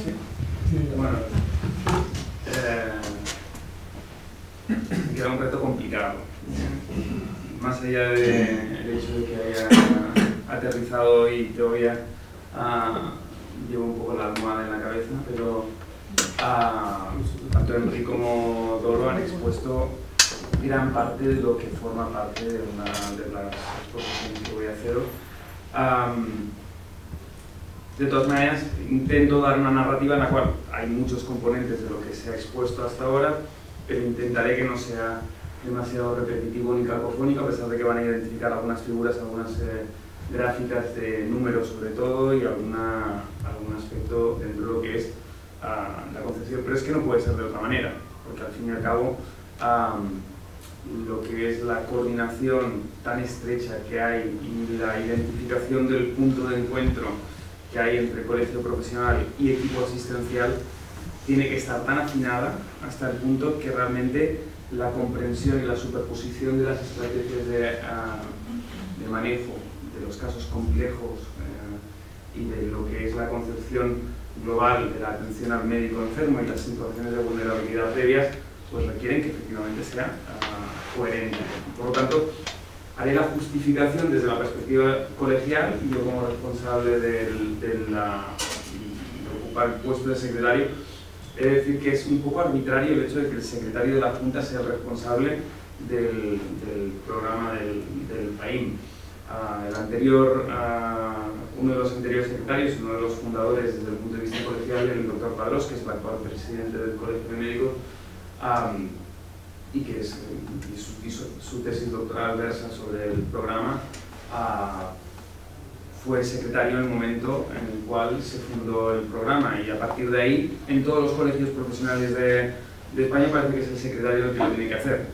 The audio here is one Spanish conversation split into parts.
Sí. Bueno, era un reto complicado. Más allá del hecho de que haya aterrizado y todavía llevo un poco la almohada en la cabeza, pero tanto Enrique como Doro han expuesto gran parte de lo que forma parte de una de las exposiciones que voy a hacer. De todas maneras, intento dar una narrativa en la cual hay muchos componentes de lo que se ha expuesto hasta ahora, pero intentaré que no sea demasiado repetitivo ni cacofónico, a pesar de que van a identificar algunas figuras, algunas gráficas de números sobre todo y algún aspecto dentro de lo que es la concepción. Pero es que no puede ser de otra manera, porque al fin y al cabo lo que es la coordinación tan estrecha que hay y la identificación del punto de encuentro que hay entre colegio profesional y equipo asistencial tiene que estar tan afinada hasta el punto que realmente la comprensión y la superposición de las estrategias de manejo de los casos complejos y de lo que es la concepción global de la atención al médico enfermo y las situaciones de vulnerabilidad previas, pues requieren que efectivamente sea coherente. Por lo tanto, haré la justificación desde la perspectiva colegial y yo como responsable de ocupar el puesto de secretario, he de decir que es un poco arbitrario el hecho de que el secretario de la Junta sea el responsable del programa del PAIM. Uno de los anteriores secretarios, uno de los fundadores desde el punto de vista colegial, el doctor Padrós, que es el actual presidente del Colegio de Médicos, y que su tesis doctoral versa sobre el programa, fue secretario en el momento en el cual se fundó el programa, y a partir de ahí, en todos los colegios profesionales de España parece que es el secretario el que lo tiene que hacer,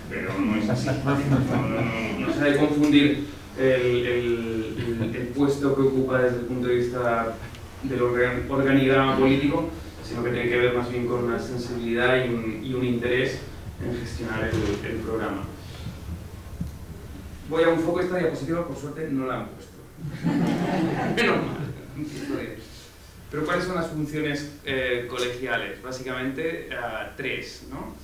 pero no es así. No se debe confundir el puesto que ocupa desde el punto de vista del organigrama político, sino que tiene que ver más bien con una sensibilidad y un interés en gestionar el programa. Voy a un foco. Esta diapositiva, por suerte, no la han puesto. Menos mal. Pero ¿cuáles son las funciones colegiales? Básicamente tres, ¿no?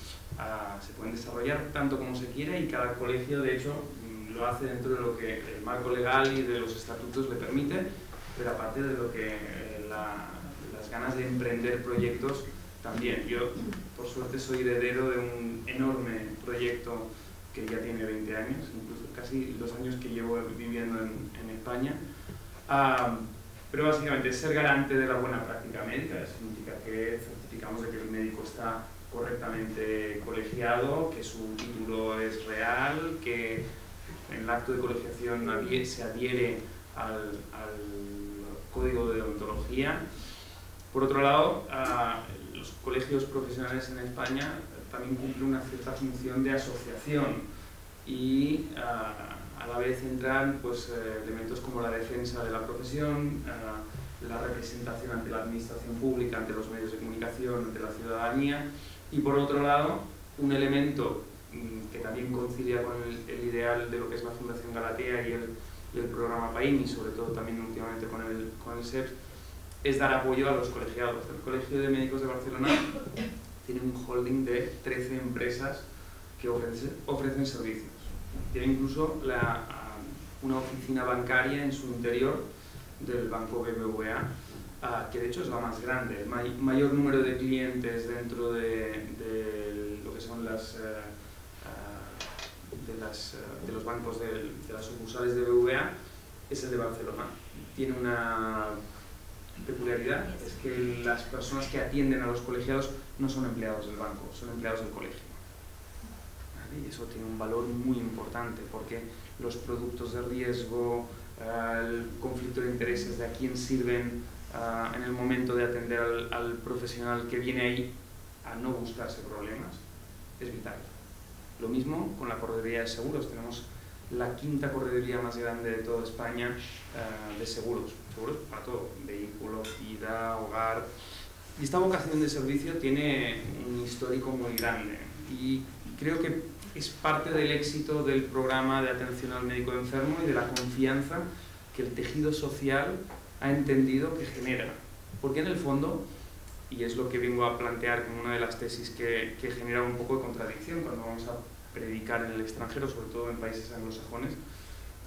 Se pueden desarrollar tanto como se quiera y cada colegio, de hecho, lo hace dentro de lo que el marco legal y de los estatutos le permite, pero aparte de lo que las ganas de emprender proyectos también. Yo, por suerte, soy heredero de un enorme proyecto que ya tiene 20 años, incluso casi los años que llevo viviendo en España. Pero básicamente es ser garante de la buena práctica médica. Eso significa que certificamos de que el médico está correctamente colegiado, que su título es real, que en el acto de colegiación se adhiere al código de deontología. Por otro lado, los colegios profesionales en España también cumplen una cierta función de asociación y a la vez entran pues, elementos como la defensa de la profesión, la representación ante la administración pública, ante los medios de comunicación, ante la ciudadanía, y por otro lado, un elemento que también concilia con el ideal de lo que es la Fundación Galatea y el programa PAIM, y sobre todo también últimamente con el SEPS, es dar apoyo a los colegiados. El Colegio de Médicos de Barcelona tiene un holding de 13 empresas que ofrecen servicios. Tiene incluso una oficina bancaria en su interior del Banco BBVA, que de hecho es la más grande. El mayor número de clientes dentro de lo que son de los bancos de las sucursales de BBVA es el de Barcelona. Tiene una peculiaridad, es que las personas que atienden a los colegiados no son empleados del banco, son empleados del colegio. ¿Vale? Y eso tiene un valor muy importante porque los productos de riesgo, el conflicto de intereses de a quién sirven en el momento de atender al profesional que viene ahí a no buscarse problemas, es vital. Lo mismo con la correduría de seguros. Tenemos la quinta correduría más grande de toda España de seguros para todo, vehículo, vida, hogar. Y esta vocación de servicio tiene un histórico muy grande y creo que es parte del éxito del programa de atención al médico enfermo y de la confianza que el tejido social ha entendido que genera. Porque en el fondo y es lo que vengo a plantear como una de las tesis que genera un poco de contradicción cuando vamos a predicar en el extranjero, sobre todo en países anglosajones.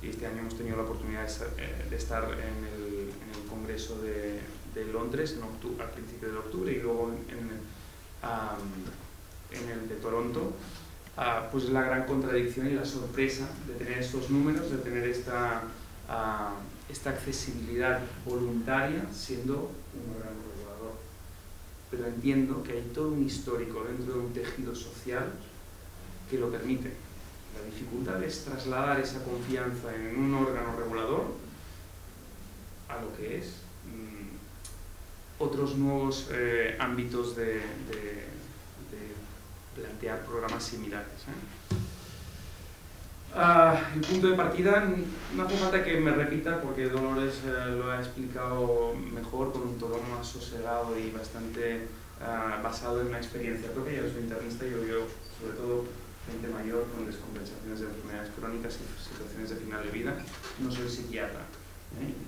Y este año hemos tenido la oportunidad de estar en el Congreso de Londres a principios de octubre y luego en el de Toronto. Pues la gran contradicción y la sorpresa de tener estos números, de tener esta accesibilidad voluntaria siendo un órgano regulador. Pero entiendo que hay todo un histórico dentro de un tejido social que lo permite. La dificultad es trasladar esa confianza en un órgano regulador a lo que es otros nuevos ámbitos de plantear programas similares. El punto de partida, no hace falta que me repita porque Dolores lo ha explicado mejor con un tono más sosegado y bastante basado en una experiencia propia. Yo soy internista y yo veo sobre todo gente mayor con descompensaciones de enfermedades crónicas y situaciones de final de vida. No soy psiquiatra,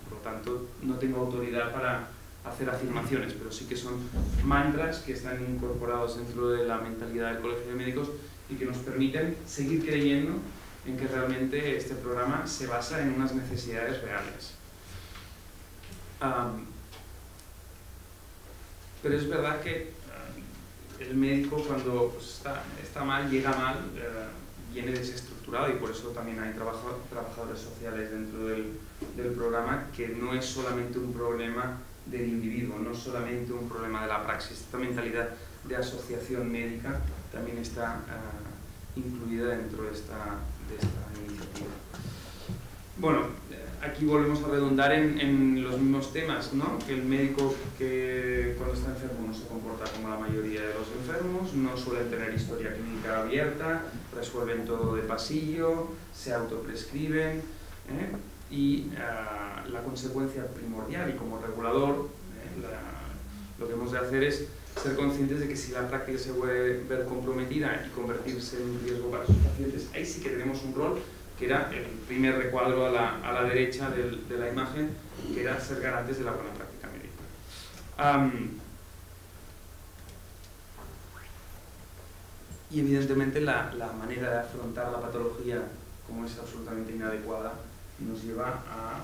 por lo tanto no tengo autoridad para hacer afirmaciones, pero sí que son mantras que están incorporados dentro de la mentalidad del Colegio de Médicos y que nos permiten seguir creyendo en que realmente este programa se basa en unas necesidades reales. Pero es verdad que el médico cuando está mal, llega mal, viene desestructurado y por eso también hay trabajadores sociales dentro del programa, que no es solamente un problema del individuo, no solamente un problema de la praxis. Esta mentalidad de asociación médica también está incluida dentro de esta iniciativa. Bueno, aquí volvemos a redundar en los mismos temas, ¿no? Que el médico que cuando está enfermo no se comporta como la mayoría de los enfermos, no suelen tener historia clínica abierta, resuelven todo de pasillo, se autoprescriben, y la consecuencia primordial y como regulador lo que hemos de hacer es ser conscientes de que si la práctica se puede ver comprometida y convertirse en un riesgo para sus pacientes, ahí sí que tenemos un rol, que era el primer recuadro a la derecha de la imagen, que era ser garantes de la buena práctica médica. Y evidentemente la manera de afrontar la patología como es absolutamente inadecuada nos lleva a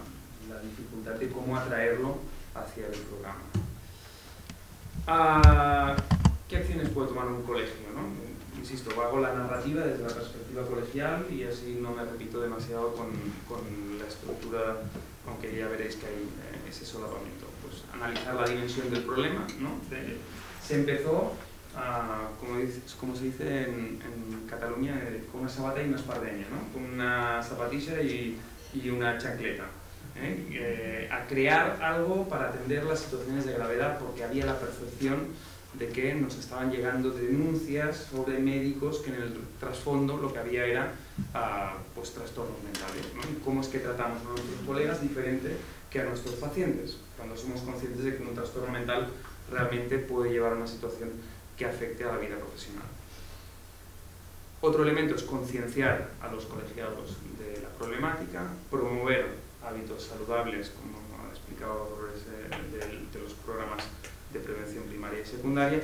la dificultad de cómo atraerlo hacia el programa. ¿Qué acciones puede tomar un colegio, ¿no? Insisto, hago la narrativa desde la perspectiva colegial y así no me repito demasiado con la estructura, aunque ya veréis que hay ese solapamiento. Pues analizar la dimensión del problema, ¿no? Se empezó, como se dice en Cataluña, con una sabata y una espardeña, ¿no? Con una zapatilla y una chancleta. A crear algo para atender las situaciones de gravedad, porque había la percepción de que nos estaban llegando denuncias sobre médicos que en el trasfondo lo que había era pues trastornos mentales, ¿no? Y cómo es que tratamos a nuestros colegas diferente que a nuestros pacientes, cuando somos conscientes de que un trastorno mental realmente puede llevar a una situación que afecte a la vida profesional. Otro elemento es concienciar a los colegiados de la problemática, promover hábitos saludables, como ha explicado Dolores, de los programas de prevención primaria y secundaria,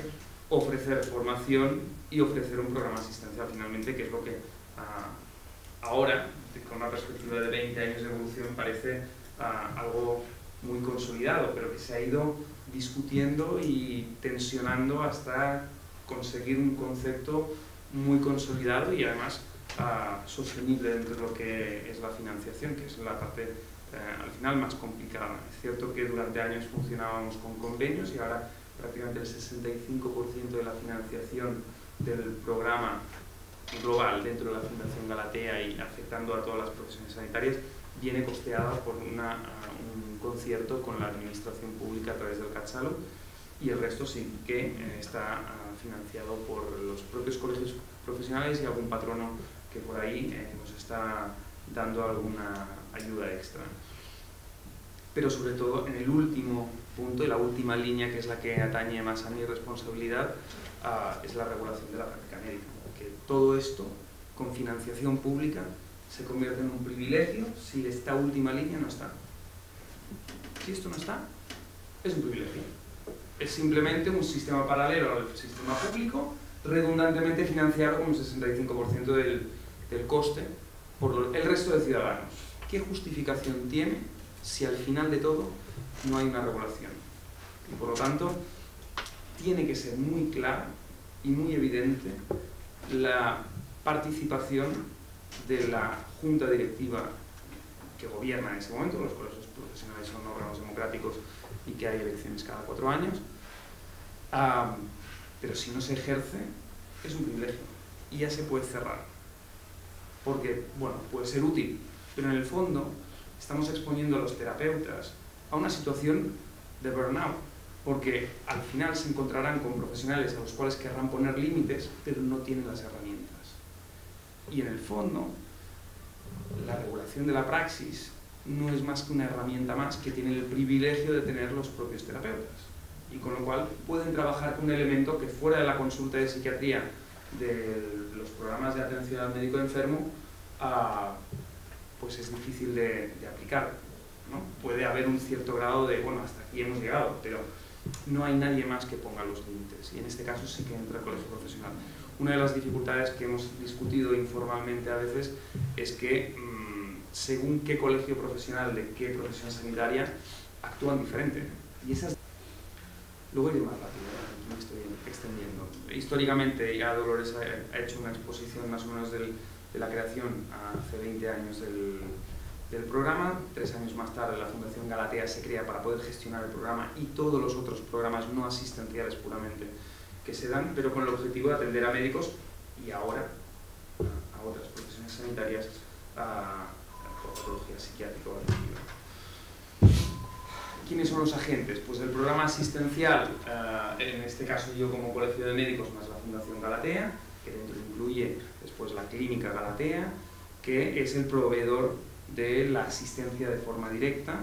ofrecer formación y ofrecer un programa asistencial finalmente, que es lo que ahora, con una perspectiva de 20 años de evolución, parece algo muy consolidado, pero que se ha ido discutiendo y tensionando hasta conseguir un concepto muy consolidado y además sostenible dentro de lo que es la financiación, que es la parte al final más complicada. Es cierto que durante años funcionábamos con convenios y ahora prácticamente el 65% de la financiación del programa global dentro de la Fundación Galatea y afectando a todas las profesiones sanitarias viene costeada por un concierto con la administración pública a través del CatSalud, y el resto sí que está financiado por los propios colegios profesionales y algún patrono que por ahí nos está dando alguna ayuda extra. Pero sobre todo en el último punto, y la última línea, que es la que atañe más a mi responsabilidad, es la regulación de la práctica médica. Que todo esto, con financiación pública, se convierte en un privilegio si esta última línea no está. Si esto no está, es un privilegio. es simplemente un sistema paralelo al sistema público, redundantemente financiado con un 65% del coste por el resto de ciudadanos. ¿Qué justificación tiene si al final de todo no hay una regulación? Y por lo tanto, tiene que ser muy clara y muy evidente la participación de la junta directiva que gobierna en ese momento. Los colegios profesionales son órganos democráticos y que hay elecciones cada 4 años, pero si no se ejerce es un privilegio y ya se puede cerrar, porque bueno, puede ser útil, pero en el fondo estamos exponiendo a los terapeutas a una situación de burnout, porque al final se encontrarán con profesionales a los cuales querrán poner límites, pero no tienen las herramientas. Y en el fondo, la regulación de la praxis no es más que una herramienta más que tienen el privilegio de tener los propios terapeutas, y con lo cual pueden trabajar con un elemento que fuera de la consulta de psiquiatría de los programas de atención al médico enfermo pues es difícil de aplicar, ¿no? Puede haber un cierto grado de, bueno, hasta aquí hemos llegado, pero no hay nadie más que ponga los límites, y en este caso sí que entra el colegio profesional. Una de las dificultades que hemos discutido informalmente a veces es que según qué colegio profesional de qué profesión sanitaria actúan diferente, y esas... Luego iré más rápido, me estoy extendiendo. Históricamente ya Dolores ha hecho una exposición más o menos de la creación hace 20 años del programa. 3 años más tarde la Fundación Galatea se crea para poder gestionar el programa y todos los otros programas no asistenciales puramente que se dan, pero con el objetivo de atender a médicos y ahora a otras profesiones sanitarias, a patología psiquiátrica o afectiva. ¿Quiénes son los agentes? Pues el programa asistencial, en este caso yo como Colegio de Médicos más la Fundación Galatea, que dentro incluye después la Clínica Galatea, que es el proveedor de la asistencia de forma directa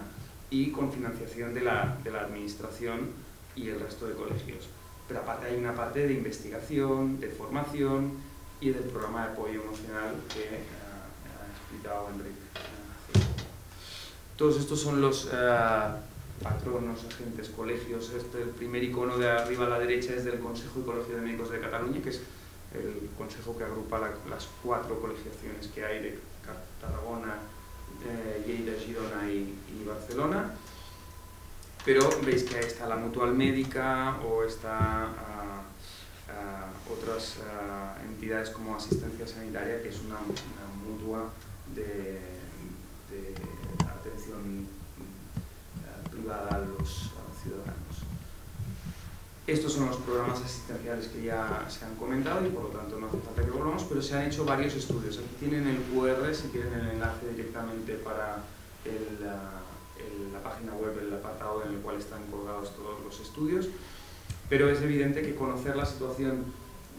y con financiación de la administración y el resto de colegios. Pero aparte hay una parte de investigación, de formación y del programa de apoyo emocional que ha explicado Enrique. Todos estos son los patronos, agentes, colegios. El primer icono de arriba a la derecha es del Consejo y Colegio de Médicos de Cataluña, que es el consejo que agrupa las 4 colegiaciones que hay de Tarragona, Lleida, Girona y Barcelona. Pero veis que ahí está la Mutual Médica o está otras entidades como Asistencia Sanitaria, que es una mutua de atención privada a los ciudadanos. Estos son los programas asistenciales que ya se han comentado y por lo tanto no hace falta que volvamos, pero se han hecho varios estudios. Aquí tienen el QR si quieren el enlace directamente para la página web, el apartado en el cual están colgados todos los estudios, pero es evidente que conocer la situación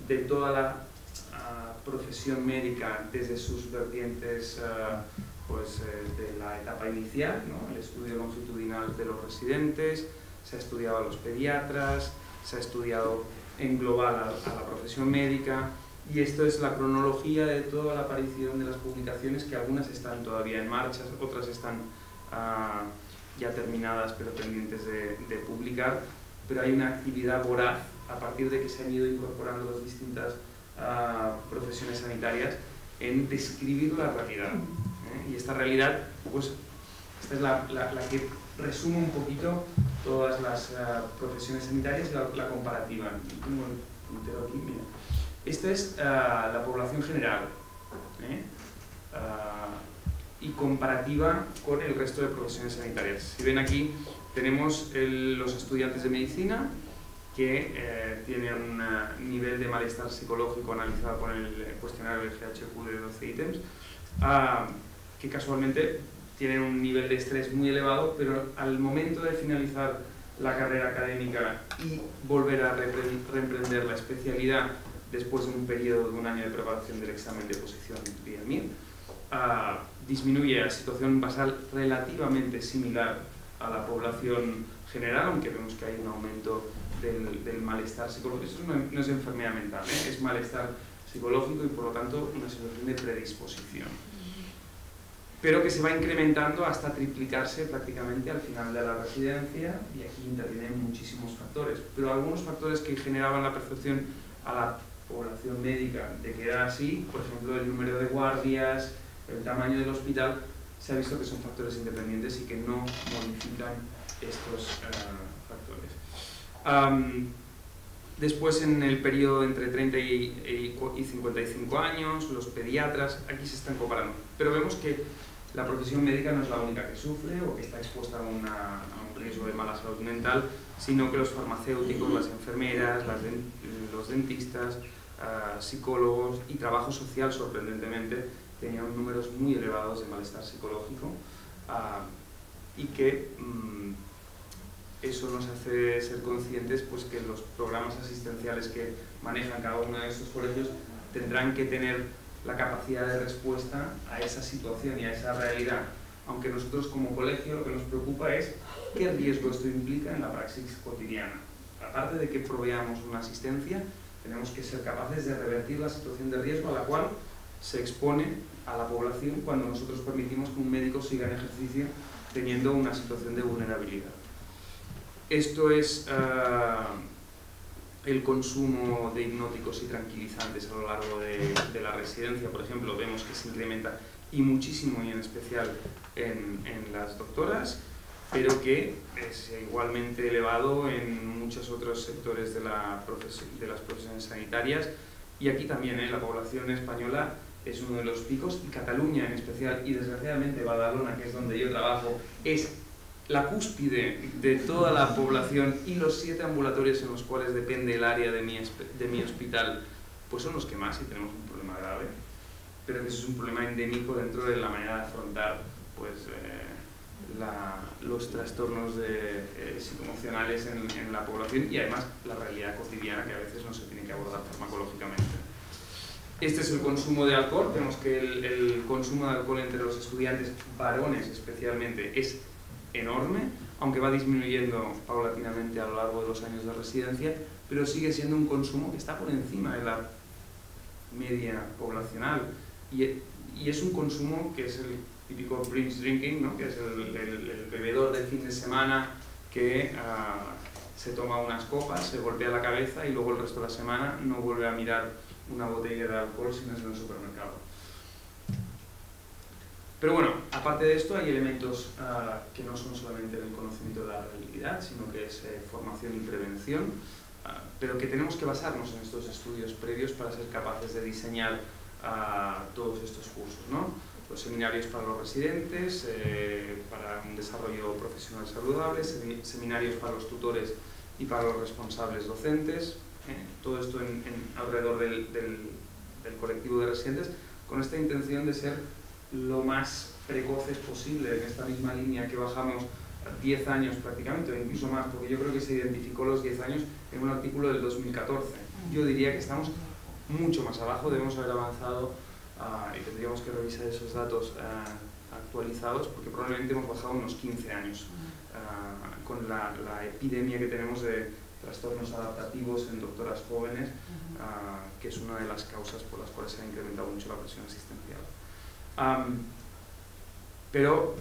de toda la profesión médica desde sus vertientes pues, de la etapa inicial, ¿no? El estudio longitudinal de los residentes, se ha estudiado a los pediatras, se ha estudiado en global a la profesión médica, y esto es la cronología de toda la aparición de las publicaciones, que algunas están todavía en marcha, otras están ya terminadas pero pendientes de publicar, pero hay una actividad voraz a partir de que se han ido incorporando las distintas profesiones sanitarias en describir la realidad. Y esta realidad, pues, esta es la que resume un poquito todas las profesiones sanitarias y la comparativa. Tengo el puntero aquí, mira. Esta es la población general y comparativa con el resto de profesiones sanitarias. Si ven aquí, tenemos los estudiantes de medicina que tienen un nivel de malestar psicológico analizado con el cuestionario del GHQ de 12 ítems, que casualmente tienen un nivel de estrés muy elevado, pero al momento de finalizar la carrera académica y volver a reemprender la especialidad después de un periodo de 1 año de preparación del examen de oposición PIEMIR, disminuye a situación basal relativamente similar a la población general, aunque vemos que hay un aumento del malestar psicológico. Esto no es enfermedad mental, es malestar psicológico y por lo tanto una situación de predisposición. pero que se va incrementando hasta triplicarse prácticamente al final de la residencia, y aquí intervienen muchísimos factores, pero algunos factores que generaban la percepción a la población médica de que era así, por ejemplo el número de guardias, el tamaño del hospital, se ha visto que son factores independientes y que no modifican estos factores. Después, en el periodo entre 30 y 55 años, los pediatras, aquí se están comparando, pero vemos que la profesión médica no es la única que sufre o que está expuesta a un riesgo de mala salud mental, sino que los farmacéuticos, las enfermeras, los dentistas, psicólogos y trabajo social, sorprendentemente, tenían números muy elevados de malestar psicológico, y que eso nos hace ser conscientes pues, que los programas asistenciales que manejan cada uno de estos colegios tendrán que tener la capacidad de respuesta a esa situación y a esa realidad, aunque nosotros como colegio lo que nos preocupa es qué riesgo esto implica en la praxis cotidiana. Aparte de que proveamos una asistencia, tenemos que ser capaces de revertir la situación de riesgo a la cual se expone a la población cuando nosotros permitimos que un médico siga en ejercicio teniendo una situación de vulnerabilidad. Esto es el consumo de hipnóticos y tranquilizantes a lo largo de la residencia, por ejemplo, vemos que se incrementa y muchísimo, y en especial en las doctoras, pero que es igualmente elevado en muchos otros sectores de las profesiones sanitarias, y aquí también la población española es uno de los picos, y Cataluña en especial, y desgraciadamente Badalona, que es donde yo trabajo, es la cúspide de toda la población, y los 7 ambulatorios en los cuales depende el área de mi hospital, pues son los que más, y tenemos un problema grave, pero que eso es un problema endémico dentro de la manera de afrontar pues, los trastornos psicoemocionales en la población, y además la realidad cotidiana que a veces no se tiene que abordar farmacológicamente. Este es el consumo de alcohol. Vemos que el consumo de alcohol entre los estudiantes, varones especialmente, es enorme, aunque va disminuyendo paulatinamente a lo largo de los años de residencia, pero sigue siendo un consumo que está por encima de la media poblacional, y es un consumo que es el típico binge drinking, ¿no? Que es el bebedor de fin de semana que se toma unas copas, se golpea la cabeza y luego el resto de la semana no vuelve a mirar una botella de alcohol si no es en el supermercado. Pero bueno, aparte de esto hay elementos que no son solamente el conocimiento de la realidad, sino que es formación y prevención, pero que tenemos que basarnos en estos estudios previos para ser capaces de diseñar todos estos cursos, ¿no? Los seminarios para los residentes, para un desarrollo profesional saludable, seminarios para los tutores y para los responsables docentes, todo esto alrededor del colectivo de residentes, con esta intención de ser lo más precoces posible en esta misma línea que bajamos 10 años prácticamente, o incluso más, porque yo creo que se identificó los 10 años en un artículo del 2014. Yo diría que estamos mucho más abajo, debemos haber avanzado y tendríamos que revisar esos datos actualizados, porque probablemente hemos bajado unos 15 años con la epidemia que tenemos de trastornos adaptativos en doctoras jóvenes, que es una de las causas por las cuales se ha incrementado mucho la presión asistencial. Pero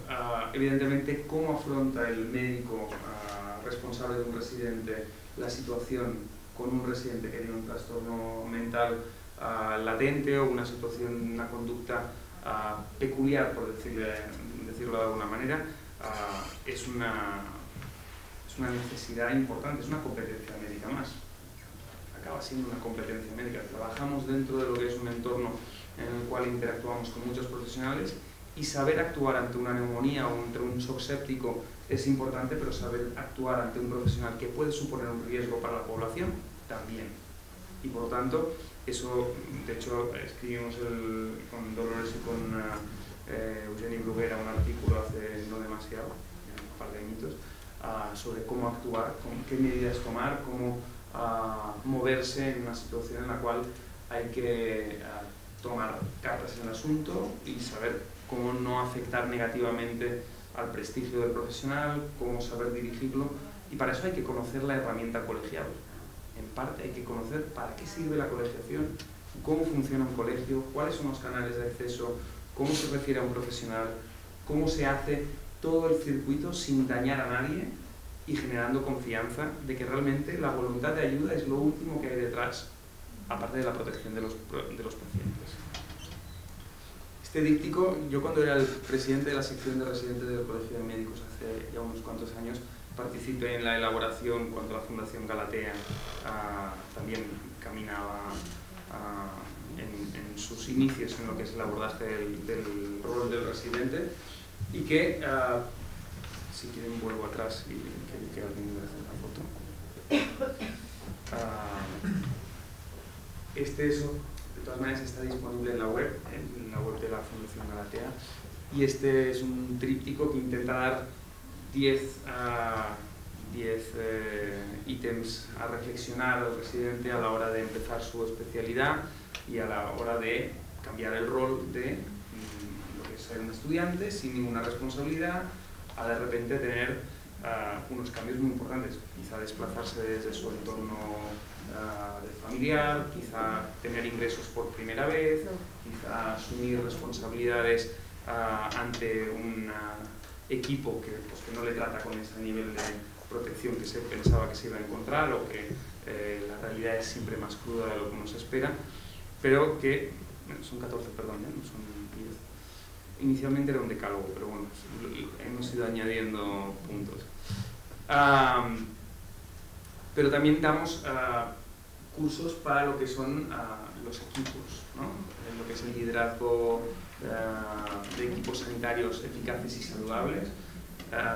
evidentemente, ¿cómo afronta el médico responsable de un residente la situación con un residente que tiene un trastorno mental latente o una situación, una conducta peculiar, por decirlo de alguna manera? Es una necesidad importante, es una competencia médica más. Acaba siendo una competencia médica. Trabajamos dentro de lo que es un entorno en el cual interactuamos con muchos profesionales, y saber actuar ante una neumonía o ante un shock séptico es importante, pero saber actuar ante un profesional que puede suponer un riesgo para la población también. Y por tanto, eso, de hecho, escribimos con Dolores y con Eugeni Bruguera un artículo hace no demasiado, un par de añitos, sobre cómo actuar, qué medidas tomar, cómo moverse en una situación en la cual hay que tomar cartas en el asunto y saber cómo no afectar negativamente al prestigio del profesional, cómo saber dirigirlo, y para eso hay que conocer la herramienta colegial. En parte hay que conocer para qué sirve la colegiación, cómo funciona un colegio, cuáles son los canales de acceso, cómo se refiere a un profesional, cómo se hace todo el circuito sin dañar a nadie y generando confianza de que realmente la voluntad de ayuda es lo último que hay detrás, aparte de la protección de los pacientes. Este díptico, yo cuando era el presidente de la sección de residentes del Colegio de Médicos hace ya unos cuantos años, participé en la elaboración cuando la Fundación Galatea también caminaba en sus inicios en lo que es el abordaje del rol del residente, y que, si quieren vuelvo atrás y que alguien me hace una foto. Eso, de todas maneras, está disponible en la web de la Fundación Galatea, y este es un tríptico que intenta dar 10 ítems a reflexionar al residente a la hora de empezar su especialidad y a la hora de cambiar el rol de lo que es ser un estudiante sin ninguna responsabilidad a de repente tener unos cambios muy importantes, quizá desplazarse desde su entorno familiar, quizá tener ingresos por primera vez, quizá asumir responsabilidades ante un equipo que no le trata con ese nivel de protección que se pensaba que se iba a encontrar, o que la realidad es siempre más cruda de lo que nos espera, pero que, bueno, son 14, perdón, no son 10. Inicialmente era un decálogo, pero bueno, hemos ido añadiendo puntos. Pero también damos cursos para lo que son los equipos, ¿no? Lo que es el liderazgo de equipos sanitarios eficaces y saludables.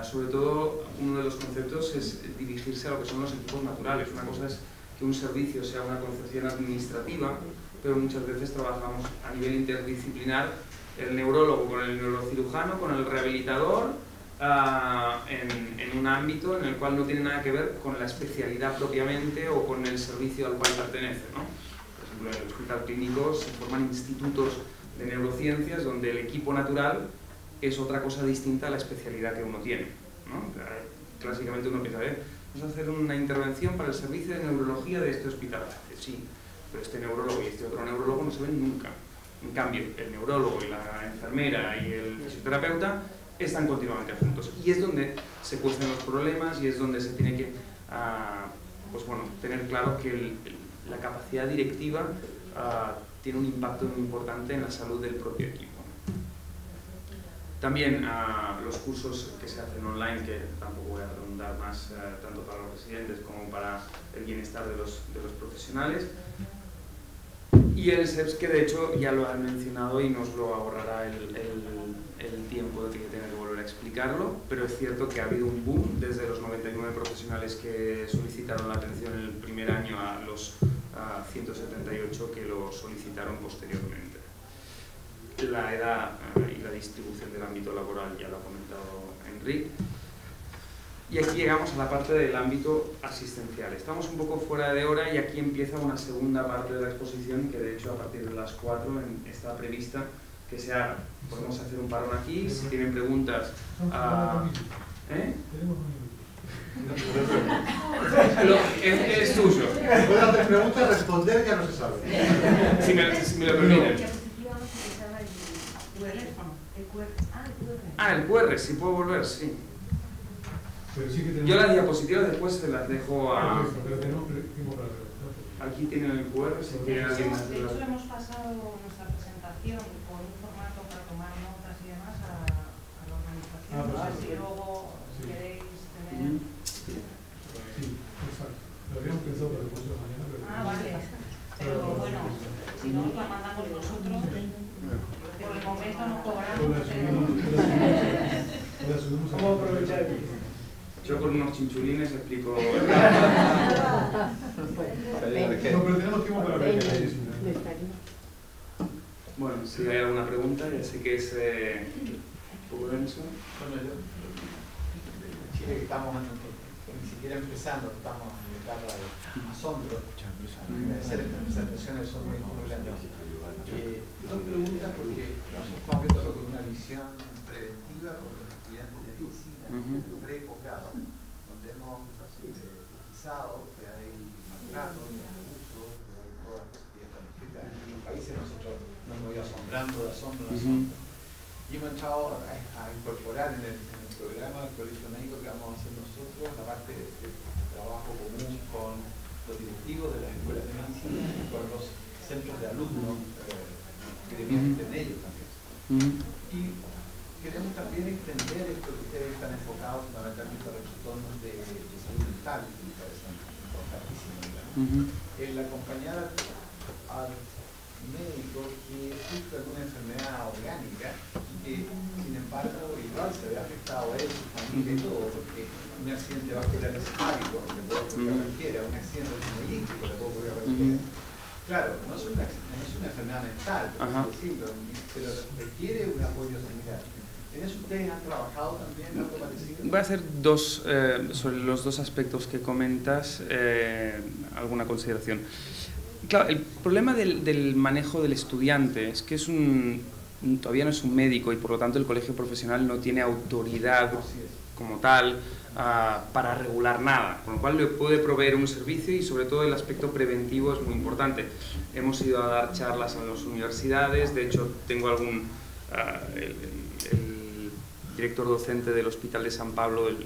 Sobre todo, uno de los conceptos es dirigirse a lo que son los equipos naturales. Una cosa es que un servicio sea una concepción administrativa, pero muchas veces trabajamos a nivel interdisciplinar, el neurólogo con el neurocirujano, con el rehabilitador, en un ámbito en el cual no tiene nada que ver con la especialidad propiamente o con el servicio al cual pertenece, ¿no? Por ejemplo, en el hospital clínico se forman institutos de neurociencias donde el equipo natural es otra cosa distinta a la especialidad que uno tiene, ¿no? Clásicamente uno piensa, vamos a hacer una intervención para el servicio de neurología de este hospital. Sí, pero este neurólogo y este otro neurólogo no se ven nunca. En cambio, el neurólogo y la enfermera y el fisioterapeuta están continuamente juntos, y es donde se cuestan los problemas, y es donde se tiene que pues bueno, tener claro que la capacidad directiva tiene un impacto muy importante en la salud del propio equipo. También los cursos que se hacen online, que tampoco voy a redundar más, tanto para los residentes como para el bienestar de los profesionales. Y el SEPS, que de hecho ya lo han mencionado y nos lo ahorrará el tiempo de que tenga que volver a explicarlo, pero es cierto que ha habido un boom desde los 99 profesionales que solicitaron la atención en el primer año a los 178 que lo solicitaron posteriormente. La edad y la distribución del ámbito laboral ya lo ha comentado Enrique. Y aquí llegamos a la parte del ámbito asistencial. Estamos un poco fuera de hora y aquí empieza una segunda parte de la exposición que de hecho a partir de las 4 está prevista que se haga. Podemos hacer un parón aquí, si tienen preguntas... Es tuyo. Puedes hacer preguntas, responder ya no se sabe. Si me lo permiten. El QR, si puedo volver, sí. Yo las diapositivas después se las dejo a... Aquí tienen el QR, si quieren alguien más. De hecho, hemos pasado nuestra presentación con un formato para tomar notas y demás a la organización. No sé si luego queréis tener... Sí, exacto. Lo habíamos pensado para el curso de mañana, pero... vale. Pero bueno, si no, la mandamos nosotros. Por el momento no cobramos. ¿Cómo aprovechar? Yo con unos chinchulines explico... No, pero tenemos tiempo para ver. Bueno, si hay alguna pregunta, ya sé que es un poco denso. Bueno, yo, en Chile que estamos ni siquiera empezando, estamos en etapa de asombro. Agradecer estas presentaciones, son muy grandes. Dos preguntas porque estamos viendo con una visión preventiva con los estudiantes de medicina, pre-posgrado, donde hemos pesquisado que hay maltrato, abuso, que hay todas las cosas. En los países nosotros nos hemos ido asombrando de asombro en asombro. Y y hemos entrado a incorporar en el programa del Colegio Médico que vamos a hacer nosotros la parte de trabajo común con los directivos de las escuelas de medicina y con los centros de alumnos que debían en ellos también. Y queremos también extender esto que ustedes están enfocados fundamentalmente a los entornos de salud mental, que me parece importantísimo, el acompañar al médico que sufre alguna enfermedad orgánica y que, sin embargo, igual se ve afectado a él, su familia y todo, porque un accidente vascular encefálico le puede ocurrir a cualquiera, un accidente automovilístico le puede ocurrir a cualquiera. Claro, no es una enfermedad mental, por así decirlo, pero requiere un apoyo similar. ¿En eso ustedes han trabajado también algo parecido? Voy a hacer sobre los dos aspectos que comentas, alguna consideración. Claro, el problema del manejo del estudiante es que todavía no es un médico y por lo tanto el colegio profesional no tiene autoridad como tal para regular nada, con lo cual le puede proveer un servicio y sobre todo el aspecto preventivo es muy importante. Hemos ido a dar charlas en las universidades, de hecho tengo el director docente del Hospital de San Pablo, el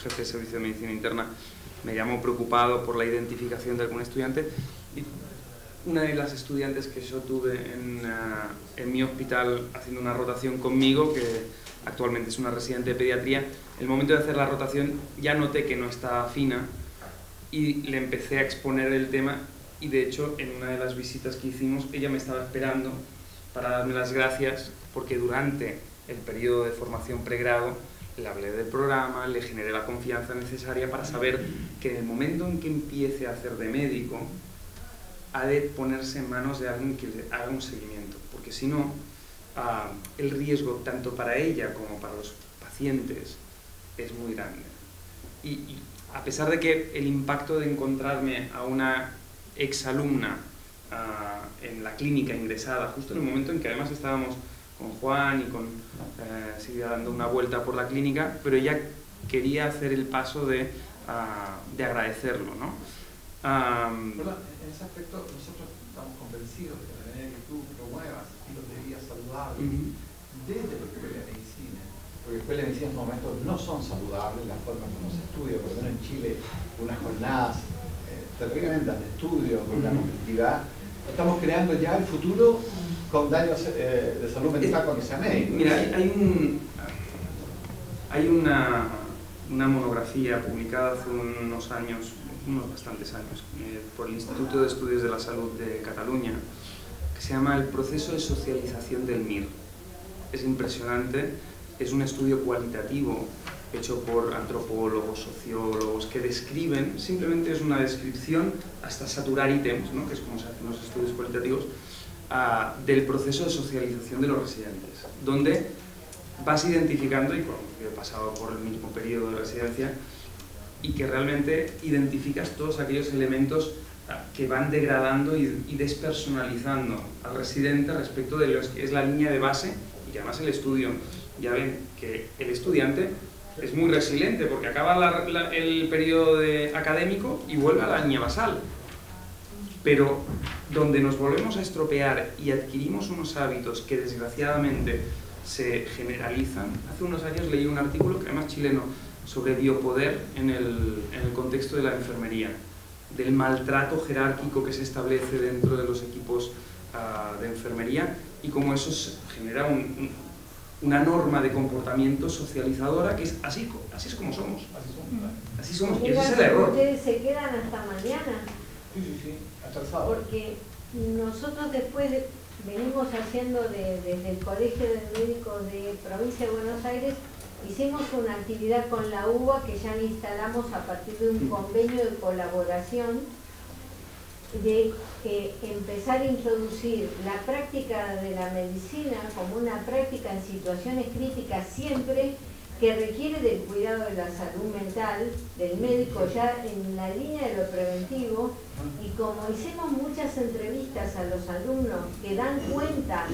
jefe de servicio de medicina interna, me llamó preocupado por la identificación de algún estudiante. Y una de las estudiantes que yo tuve en mi hospital haciendo una rotación conmigo, que actualmente es una residente de pediatría, en el momento de hacer la rotación ya noté que no estaba fina y le empecé a exponer el tema y de hecho en una de las visitas que hicimos ella me estaba esperando para darme las gracias porque durante el periodo de formación pregrado le hablé del programa, le generé la confianza necesaria para saber que en el momento en que empiece a hacer de médico ha de ponerse en manos de alguien que le haga un seguimiento, porque si no, el riesgo tanto para ella como para los pacientes es muy grande. Y a pesar de que el impacto de encontrarme a una exalumna en la clínica ingresada, justo en el momento en que además estábamos con Juan y con Silvia dando una vuelta por la clínica, pero ella quería hacer el paso de agradecerlo, ¿no? En ese aspecto nosotros estamos convencidos de que la manera que tú promuevas estilos de vida saludables desde la escuela de medicina, porque la escuela de medicina en estos momentos no son saludables, la forma como se estudia, por lo menos en Chile, unas jornadas tremendas de estudio, con una competitividad, estamos creando ya el futuro con daños de salud mental cuando sea médico. Mira, hay una monografía publicada hace unos años, unos bastantes años, por el Instituto de Estudios de la Salud de Cataluña, que se llama El proceso de socialización del MIR. Es impresionante, es un estudio cualitativo hecho por antropólogos, sociólogos, que describen, simplemente es una descripción hasta saturar ítems, ¿no? Que es como se hacen los estudios cualitativos, del proceso de socialización de los residentes, donde vas identificando, y yo he pasado por el mismo periodo de residencia, y que realmente identificas todos aquellos elementos que van degradando y despersonalizando al residente respecto de lo que es la línea de base, y que además el estudio, ya ven que el estudiante es muy resiliente porque acaba el periodo académico y vuelve a la línea basal. Pero donde nos volvemos a estropear y adquirimos unos hábitos que desgraciadamente se generalizan. Hace unos años leí un artículo, que además chileno, sobre biopoder en el contexto de la enfermería, del maltrato jerárquico que se establece dentro de los equipos de enfermería y cómo eso genera una norma de comportamiento socializadora que es así es como somos. Así somos, y ese es el error. Ustedes se quedan hasta mañana. Sí, hasta el sábado. Porque nosotros después venimos haciendo desde el Colegio de Médicos de Provincia de Buenos Aires, hicimos una actividad con la UBA que ya instalamos a partir de un convenio de colaboración de empezar a introducir la práctica de la medicina como una práctica en situaciones críticas siempre que requiere del cuidado de la salud mental del médico ya en la línea de lo preventivo, y como hicimos muchas entrevistas a los alumnos que dan cuenta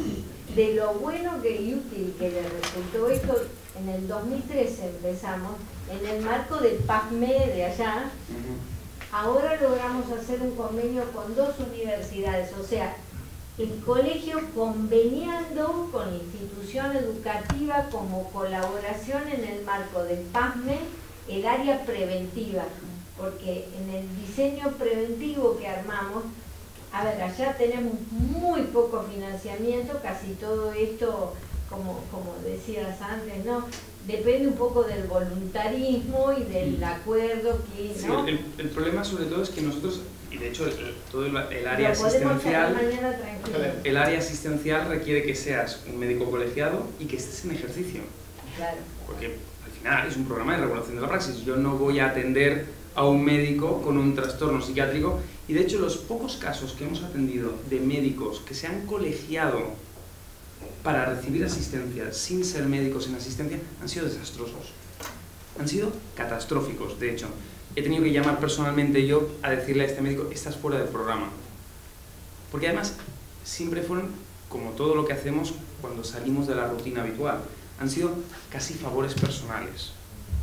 de lo bueno y útil que les resultó esto, en el 2013 empezamos, en el marco del PAFME de allá, ahora logramos hacer un convenio con 2 universidades, o sea, el colegio conveniando con la institución educativa como colaboración en el marco del PASME, el área preventiva, porque en el diseño preventivo que armamos, a ver, allá tenemos muy poco financiamiento, casi todo esto, como decías antes, ¿no? Depende un poco del voluntarismo y del acuerdo que, ¿no? Sí, el problema sobre todo es que nosotros, y de hecho todo el área asistencial requiere que seas un médico colegiado y que estés en ejercicio. Claro. Porque al final es un programa de regulación de la praxis. Yo no voy a atender a un médico con un trastorno psiquiátrico, y de hecho los pocos casos que hemos atendido de médicos que se han colegiado para recibir asistencia sin ser médicos en asistencia han sido desastrosos, han sido catastróficos. De hecho, he tenido que llamar personalmente yo a decirle a este médico: estás fuera del programa, porque además siempre fueron, como todo lo que hacemos cuando salimos de la rutina habitual, han sido casi favores personales.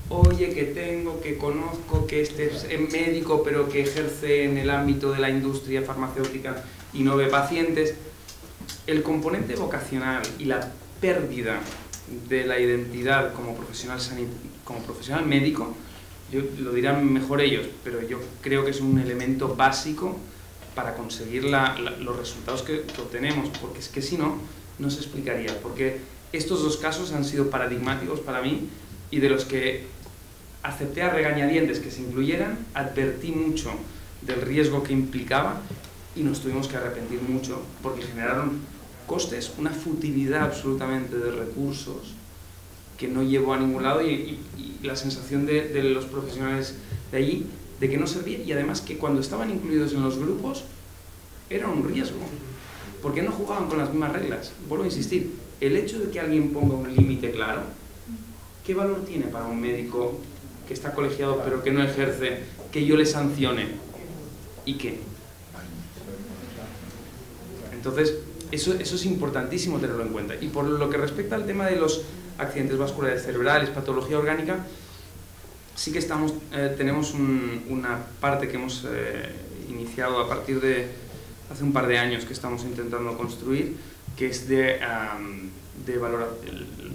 Oye, que conozco que este es médico pero que ejerce en el ámbito de la industria farmacéutica y no ve pacientes. El componente vocacional y la pérdida de la identidad como profesional médico, lo dirán mejor ellos, pero yo creo que es un elemento básico para conseguir los resultados que obtenemos, porque es que si no, no se explicaría. Porque estos dos casos han sido paradigmáticos para mí, y de los que acepté a regañadientes que se incluyeran, advertí mucho del riesgo que implicaba y nos tuvimos que arrepentir mucho porque generaron costes, una futilidad absolutamente de recursos que no llevó a ningún lado, y la sensación de los profesionales de allí de que no servía, y además que cuando estaban incluidos en los grupos era un riesgo porque no jugaban con las mismas reglas. Vuelvo a insistir, el hecho de que alguien ponga un límite claro, ¿qué valor tiene para un médico que está colegiado pero que no ejerce, que yo le sancione? ¿Y qué? Entonces, eso es importantísimo tenerlo en cuenta. Y por lo que respecta al tema de los accidentes vasculares cerebrales, patología orgánica, sí que tenemos una parte que hemos iniciado a partir de hace un par de años, que estamos intentando construir, que es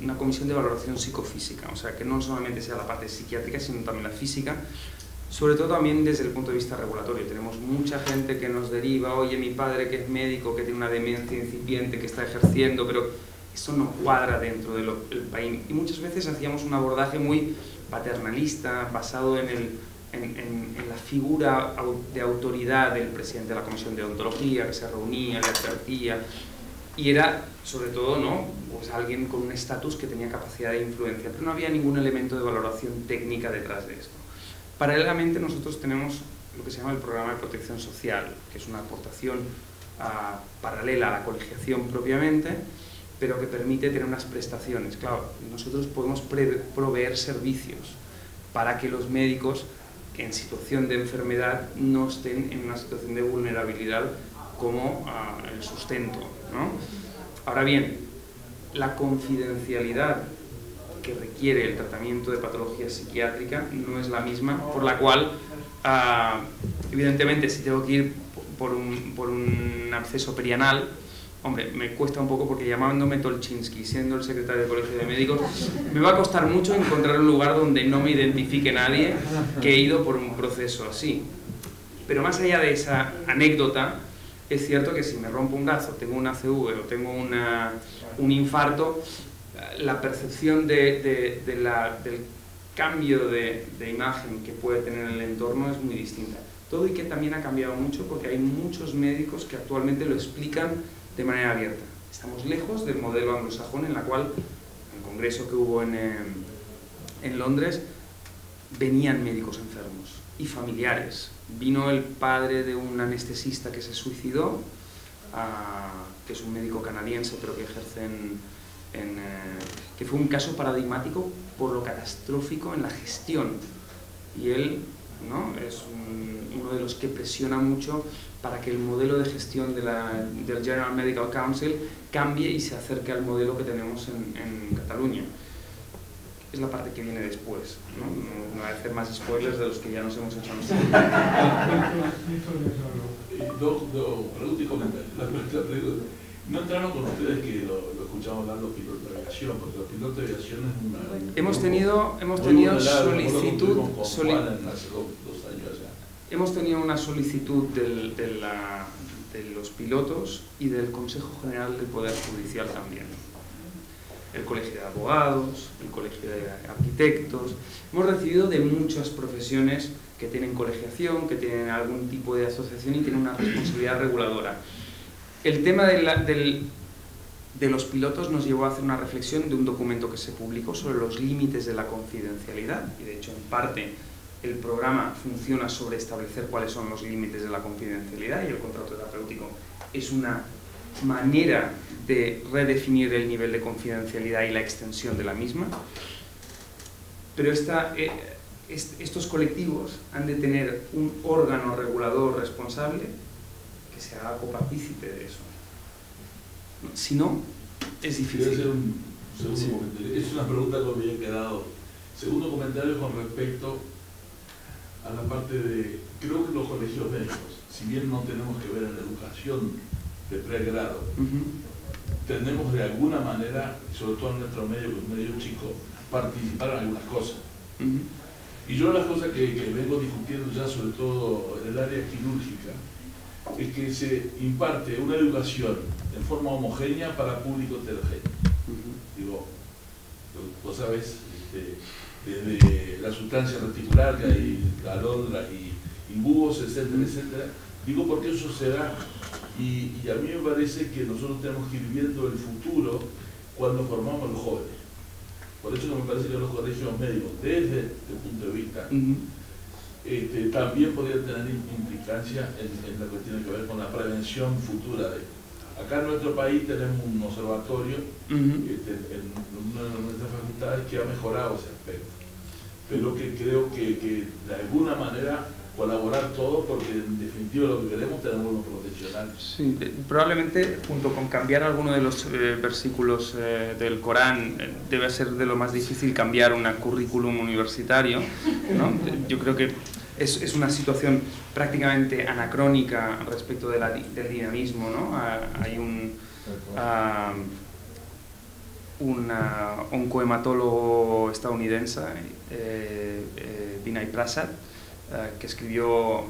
una comisión de valoración psicofísica, o sea, que no solamente sea la parte psiquiátrica, sino también la física, sobre todo también desde el punto de vista regulatorio. Tenemos mucha gente que nos deriva: oye, mi padre que es médico, que tiene una demencia incipiente, que está ejerciendo, pero eso no cuadra dentro del país. Y muchas veces hacíamos un abordaje muy paternalista, basado en la figura de autoridad del presidente de la comisión de odontología, que se reunía, le advertía, y era sobre todo, ¿no?, pues alguien con un estatus que tenía capacidad de influencia, pero no había ningún elemento de valoración técnica detrás de esto. Paralelamente nosotros tenemos lo que se llama el programa de protección social, que es una aportación paralela a la colegiación propiamente, pero que permite tener unas prestaciones. Claro, nosotros podemos proveer servicios para que los médicos en situación de enfermedad no estén en una situación de vulnerabilidad como el sustento, ¿no? Ahora bien, la confidencialidad que requiere el tratamiento de patología psiquiátrica no es la misma, por la cual, evidentemente, si tengo que ir por un absceso perianal, hombre, me cuesta un poco, porque llamándome Tolchinsky, siendo el secretario del Colegio de Médicos, me va a costar mucho encontrar un lugar donde no me identifique nadie que he ido por un proceso así. Pero más allá de esa anécdota, es cierto que si me rompo un brazo, tengo una ACV o tengo un infarto, la percepción del cambio de imagen que puede tener el entorno es muy distinta. Todo y que también ha cambiado mucho, porque hay muchos médicos que actualmente lo explican de manera abierta. Estamos lejos del modelo anglosajón, en la cual, en el congreso que hubo en Londres, venían médicos enfermos y familiares. Vino el padre de un anestesista que se suicidó, que es un médico canadiense, pero que ejerce que fue un caso paradigmático por lo catastrófico en la gestión. Y él, ¿no?, es uno de los que presiona mucho para que el modelo de gestión del General Medical Council cambie y se acerque al modelo que tenemos en Cataluña. Es la parte que viene después, ¿no? No voy a hacer más spoilers de los que ya nos hemos hecho nosotros. dos preguntas y comentarios. La pregunta, ¿no entraron con ustedes que lo escuchamos hablar los pilotos de aviación? Porque los pilotos de aviación es una... Hemos tenido solicitud... Hemos tenido una solicitud de los pilotos y del Consejo General del Poder Judicial también. El Colegio de Abogados, el Colegio de Arquitectos. Hemos recibido de muchas profesiones que tienen colegiación, que tienen algún tipo de asociación y tienen una responsabilidad reguladora. El tema de los pilotos nos llevó a hacer una reflexión de un documento que se publicó sobre los límites de la confidencialidad, y de hecho en parte el programa funciona sobre establecer cuáles son los límites de la confidencialidad, y el contrato terapéutico es una manera de redefinir el nivel de confidencialidad y la extensión de la misma. Pero estos colectivos han de tener un órgano regulador responsable que se haga copartícipe de eso. Si no, es difícil. Quiero hacer un segundo comentario. Es una pregunta que me había quedado. Segundo comentario con respecto a la parte de... Creo que los colegios médicos, si bien no tenemos que ver en la educación de pregrado, tenemos de alguna manera, sobre todo en nuestro medio, que es medio chico, participar en algunas cosas. Y yo las cosas que vengo discutiendo ya, sobre todo en el área quirúrgica, es que se imparte una educación en forma homogénea para público heterogéneo. Digo, vos sabés, desde la sustancia reticular, que hay alondra y búhos, etcétera, etcétera. Digo porque eso se da, y a mí me parece que nosotros tenemos que ir viendo el futuro cuando formamos los jóvenes. Por eso me parece que los colegios médicos, desde este punto de vista, también podrían tener implicancia en lo que tiene que ver con la prevención futura. Acá en nuestro país tenemos un observatorio en una de nuestras facultades que ha mejorado ese aspecto, pero que creo que de alguna manera colaborar todos, porque en definitiva lo que queremos es tener buenos profesionales. Sí, probablemente junto con cambiar alguno de los versículos del Corán, debe ser de lo más difícil cambiar un currículum universitario, ¿no? Yo creo que es una situación prácticamente anacrónica respecto del dinamismo, ¿no? Hay un oncohematólogo estadounidense, Vinay Prasad, que escribió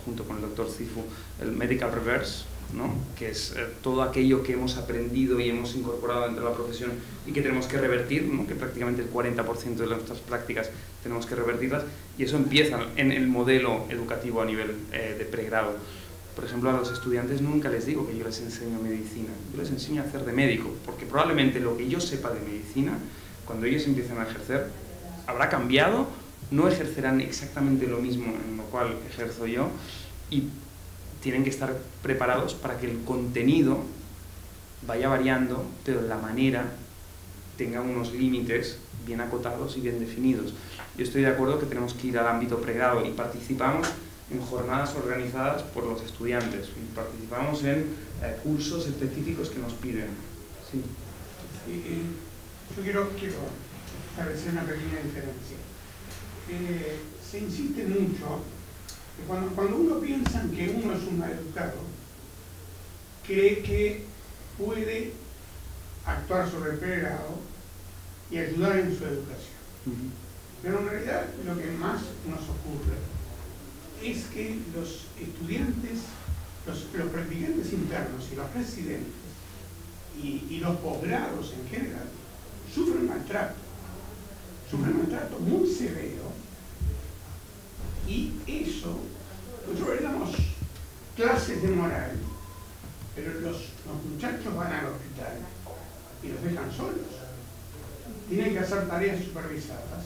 junto con el doctor Cifu el Medical Reverse, ¿no? Que es todo aquello que hemos aprendido y hemos incorporado dentro de la profesión y que tenemos que revertir, ¿no? Que prácticamente el 40% de nuestras prácticas tenemos que revertirlas, y eso empieza en el modelo educativo a nivel de pregrado. Por ejemplo, a los estudiantes nunca les digo que yo les enseño medicina, yo les enseño a hacer de médico, porque probablemente lo que yo sepa de medicina, cuando ellos empiecen a ejercer, habrá cambiado, no ejercerán exactamente lo mismo en lo cual ejerzo yo, y tienen que estar preparados para que el contenido vaya variando, pero la manera tenga unos límites bien acotados y bien definidos. Yo estoy de acuerdo que tenemos que ir al ámbito pregrado, y participamos en jornadas organizadas por los estudiantes, y participamos en cursos específicos que nos piden. Sí. Yo quiero establecer una pequeña diferencia. Se insiste mucho que cuando uno piensa en que uno es un maleducado, cree que puede actuar sobre el pregrado y ayudar en su educación. Pero en realidad lo que más nos ocurre es que los estudiantes, los practicantes internos y los residentes y los posgrados en general sufren maltrato muy severo, y eso, nosotros le damos clases de moral, pero los muchachos van al hospital y los dejan solos. Tienen que hacer tareas supervisadas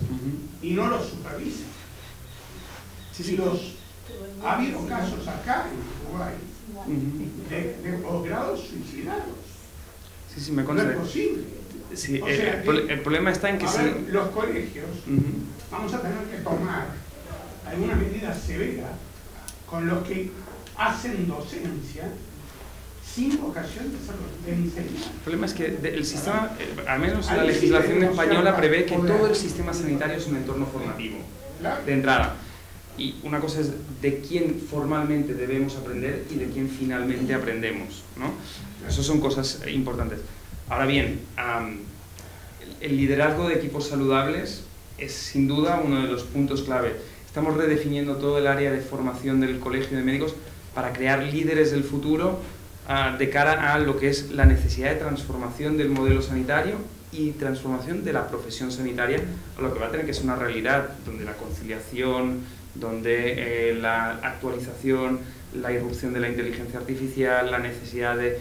y no los supervisan. Ha habido casos acá en Uruguay de posgrados suicidados. No es posible. Sí, el problema está en que los colegios vamos a tener que tomar alguna medida severa con los que hacen docencia sin vocación de enseñar. El problema es que el sistema, al menos la legislación española prevé que todo el sistema sanitario es un entorno formativo, de entrada. Y una cosa es de quién formalmente debemos aprender y de quién finalmente aprendemos, ¿no? Esas son cosas importantes. Ahora bien, el liderazgo de equipos saludables es sin duda uno de los puntos clave. Estamos redefiniendo todo el área de formación del Colegio de Médicos para crear líderes del futuro de cara a lo que es la necesidad de transformación del modelo sanitario y transformación de la profesión sanitaria, a lo que va a tener que ser una realidad donde la conciliación, donde la actualización, la irrupción de la inteligencia artificial, la necesidad de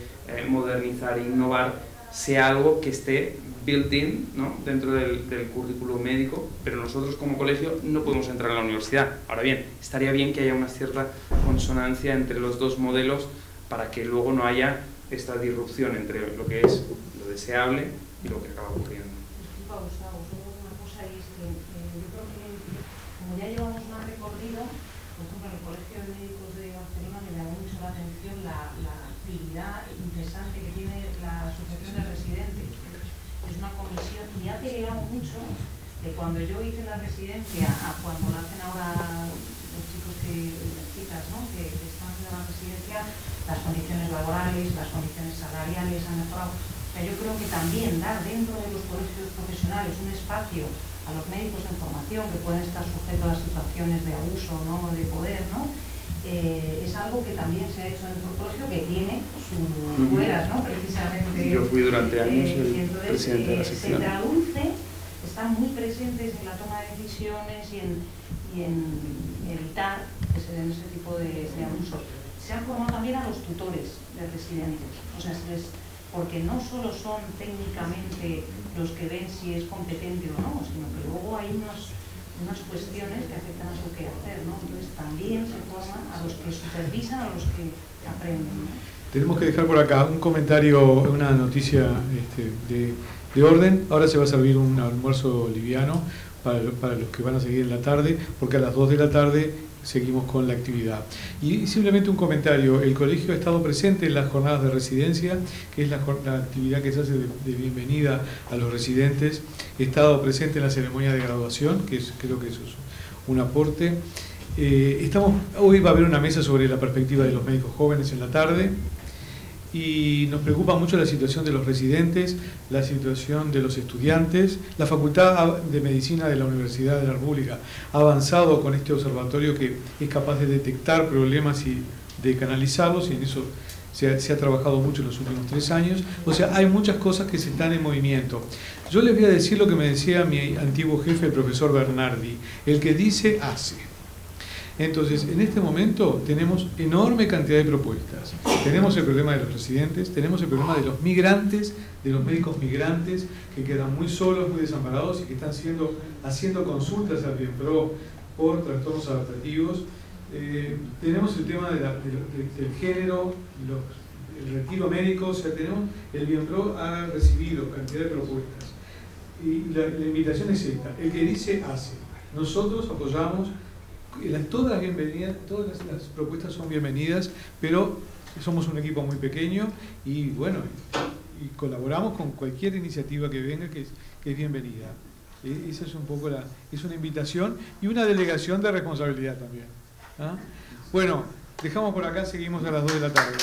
modernizar e innovar, sea algo que esté built-in, ¿no?, dentro del currículo médico, pero nosotros como colegio no podemos entrar en la universidad. Ahora bien, estaría bien que haya una cierta consonancia entre los dos modelos para que luego no haya esta disrupción entre lo que es lo deseable y lo que acaba ocurriendo. Disculpa, Gustavo, solo una cosa, y es que yo creo que como ya llevamos más recorrido, por ejemplo, en el Colegio de Médicos de Barcelona me llamó mucho la atención la actividad interesante que tiene la Asociación de Residentes. Es una comisión, y ha peleado mucho de cuando yo hice la residencia a cuando la hacen ahora los chicos las chicas, ¿no?, que están haciendo la residencia, las condiciones laborales, las condiciones salariales han mejorado. O sea, yo creo que también dar dentro de los colegios profesionales un espacio a los médicos en formación que pueden estar sujetos a situaciones de abuso, ¿no?, de poder, ¿no?, es algo que también se ha hecho dentro del colegio, que tiene sus fueras, ¿no?, precisamente. Yo fui durante años el entonces, presidente de la sección. se traduce, están muy presentes en la toma de decisiones y en evitar que se den ese tipo de abusos. Se han formado también a los tutores de residentes, o sea, porque no solo son técnicamente los que ven si es competente o no, sino que luego hay unas cuestiones que afectan a su quehacer, ¿no? Entonces también se forman a los que supervisan, a los que aprenden, ¿no? Tenemos que dejar por acá un comentario, una noticia de orden. Ahora se va a servir un almuerzo liviano para los que van a seguir en la tarde, porque a las 2 de la tarde seguimos con la actividad. Y simplemente un comentario: el colegio ha estado presente en las jornadas de residencia, que es la actividad que se hace de bienvenida a los residentes. He estado presente en la ceremonia de graduación, creo que eso es un aporte. Hoy va a haber una mesa sobre la perspectiva de los médicos jóvenes en la tarde, y nos preocupa mucho la situación de los residentes, la situación de los estudiantes. La Facultad de Medicina de la Universidad de la República ha avanzado con este observatorio que es capaz de detectar problemas y de canalizarlos, y en eso se ha trabajado mucho en los últimos 3 años. O sea, hay muchas cosas que se están en movimiento. Yo les voy a decir lo que me decía mi antiguo jefe, el profesor Bernardi: el que dice, hace. Entonces, en este momento tenemos enorme cantidad de propuestas. Tenemos el problema de los residentes, tenemos el problema de los migrantes, de los médicos migrantes que quedan muy solos, muy desamparados y que están haciendo consultas al BIENPRO por trastornos adaptativos. Tenemos el tema del género, el retiro médico. O sea, el BIENPRO ha recibido cantidad de propuestas. Y la invitación es esta: el que dice, hace. Nosotros apoyamos. Todas las propuestas son bienvenidas, pero somos un equipo muy pequeño y bueno, y colaboramos con cualquier iniciativa que venga, que es bienvenida. Esa es un poco es una invitación y una delegación de responsabilidad también. ¿Ah? Bueno, dejamos por acá, seguimos a las 2 de la tarde.